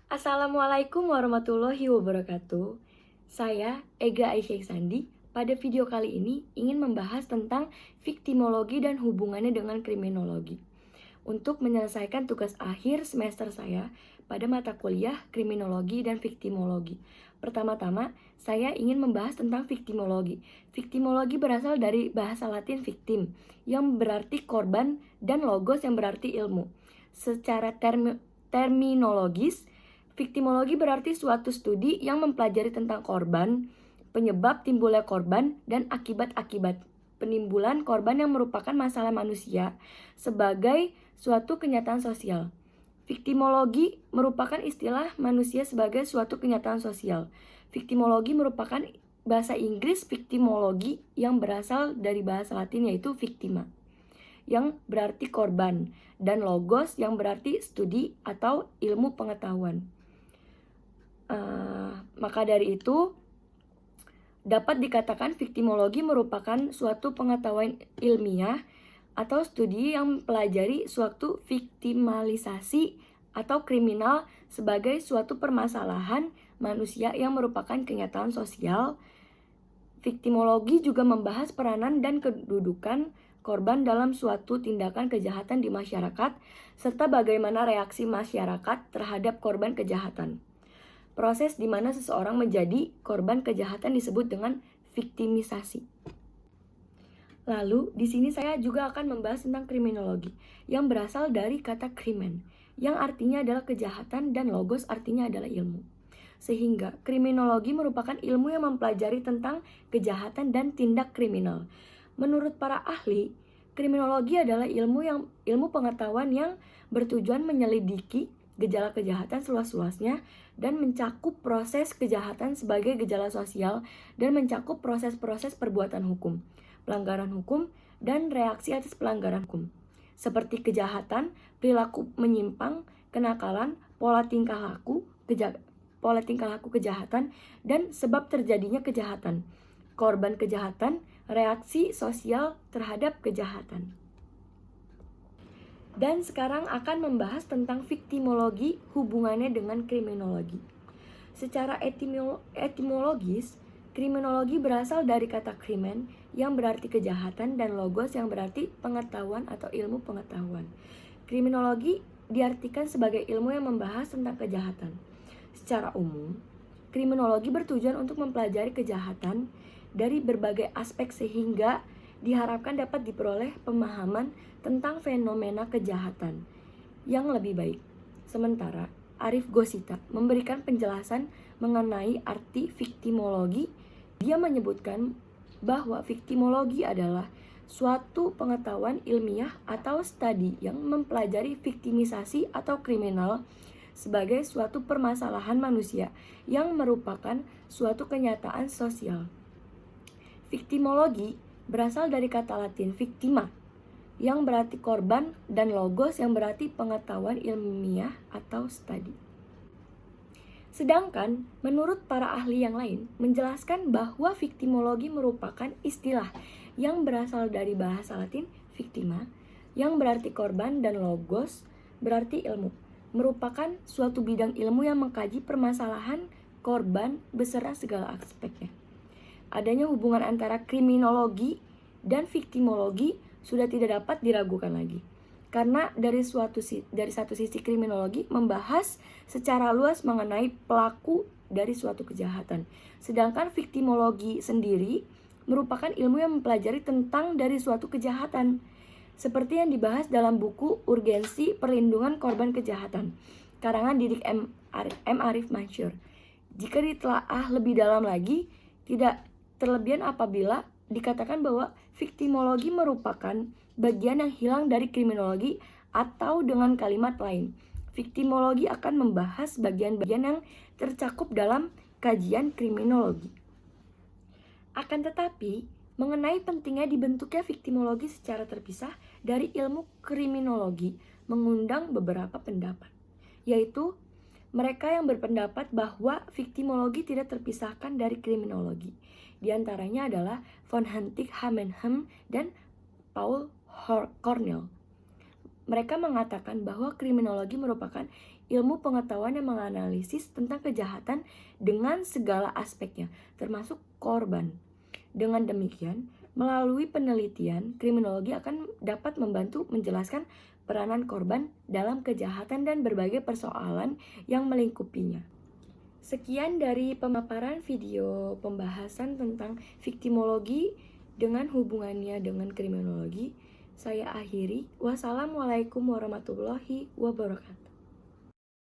Assalamualaikum warahmatullahi wabarakatuh. Saya Ega Aisyah Sandi. Pada video kali ini ingin membahas tentang viktimologi dan hubungannya dengan kriminologi. Untuk menyelesaikan tugas akhir semester saya pada mata kuliah kriminologi dan viktimologi. Pertama-tama, saya ingin membahas tentang viktimologi. Viktimologi berasal dari bahasa Latin victim, yang berarti korban, dan logos yang berarti ilmu. Secara terminologis, viktimologi berarti suatu studi yang mempelajari tentang korban, penyebab timbulnya korban, dan akibat-akibat penimbulan korban yang merupakan masalah manusia sebagai suatu kenyataan sosial. Viktimologi merupakan istilah manusia sebagai suatu kenyataan sosial. Viktimologi merupakan bahasa Inggris viktimologi yang berasal dari bahasa Latin yaitu victima, yang berarti korban, dan logos yang berarti studi atau ilmu pengetahuan. Maka dari itu, dapat dikatakan viktimologi merupakan suatu pengetahuan ilmiah atau studi yang mempelajari suatu viktimalisasi atau kriminal sebagai suatu permasalahan manusia yang merupakan kenyataan sosial. Viktimologi juga membahas peranan dan kedudukan korban dalam suatu tindakan kejahatan di masyarakat, serta bagaimana reaksi masyarakat terhadap korban kejahatan. Proses di mana seseorang menjadi korban kejahatan disebut dengan viktimisasi. Lalu, di sini saya juga akan membahas tentang kriminologi, yang berasal dari kata krimen, yang artinya adalah kejahatan dan logos artinya adalah ilmu. Sehingga kriminologi merupakan ilmu yang mempelajari tentang kejahatan dan tindak kriminal. Menurut para ahli, kriminologi adalah ilmu pengetahuan yang bertujuan menyelidiki gejala kejahatan seluas-luasnya dan mencakup proses kejahatan sebagai gejala sosial dan mencakup proses-proses perbuatan hukum, pelanggaran hukum, dan reaksi atas pelanggaran hukum, seperti kejahatan, perilaku menyimpang, kenakalan, pola tingkah laku kejahatan, dan sebab terjadinya kejahatan, korban kejahatan, reaksi sosial terhadap kejahatan. Dan sekarang akan membahas tentang viktimologi hubungannya dengan kriminologi. Secara etimologis, kriminologi berasal dari kata krimen yang berarti kejahatan dan logos yang berarti pengetahuan atau ilmu pengetahuan. Kriminologi diartikan sebagai ilmu yang membahas tentang kejahatan. Secara umum, kriminologi bertujuan untuk mempelajari kejahatan dari berbagai aspek sehingga diharapkan dapat diperoleh pemahaman tentang fenomena kejahatan yang lebih baik. Sementara Arif Gosita memberikan penjelasan mengenai arti viktimologi. Dia menyebutkan bahwa viktimologi adalah suatu pengetahuan ilmiah atau studi yang mempelajari viktimisasi atau kriminal sebagai suatu permasalahan manusia yang merupakan suatu kenyataan sosial. Viktimologi berasal dari kata Latin victima, yang berarti korban, dan logos yang berarti pengetahuan ilmiah atau studi. Sedangkan menurut para ahli yang lain menjelaskan bahwa viktimologi merupakan istilah yang berasal dari bahasa Latin victima, yang berarti korban, dan logos berarti ilmu, merupakan suatu bidang ilmu yang mengkaji permasalahan korban beserta segala aspeknya. Adanya hubungan antara kriminologi dan viktimologi sudah tidak dapat diragukan lagi. Karena dari satu sisi kriminologi membahas secara luas mengenai pelaku dari suatu kejahatan. Sedangkan viktimologi sendiri merupakan ilmu yang mempelajari tentang dari suatu kejahatan. Seperti yang dibahas dalam buku Urgensi Perlindungan Korban Kejahatan, karangan Didik M. Arif Mansyur. Jika ditelaah lebih dalam lagi, tidak terlebihan apabila dikatakan bahwa viktimologi merupakan bagian yang hilang dari kriminologi, atau dengan kalimat lain, viktimologi akan membahas bagian-bagian yang tercakup dalam kajian kriminologi. Akan tetapi, mengenai pentingnya dibentuknya viktimologi secara terpisah dari ilmu kriminologi mengundang beberapa pendapat, yaitu mereka yang berpendapat bahwa viktimologi tidak terpisahkan dari kriminologi. Di antaranya adalah von Hentig Hamenhem dan Paul Cornell. Mereka mengatakan bahwa kriminologi merupakan ilmu pengetahuan yang menganalisis tentang kejahatan dengan segala aspeknya, termasuk korban. Dengan demikian, melalui penelitian, kriminologi akan dapat membantu menjelaskan peranan korban dalam kejahatan dan berbagai persoalan yang melingkupinya. Sekian dari pemaparan video pembahasan tentang viktimologi dengan hubungannya dengan kriminologi. Saya akhiri. Wassalamualaikum warahmatullahi wabarakatuh.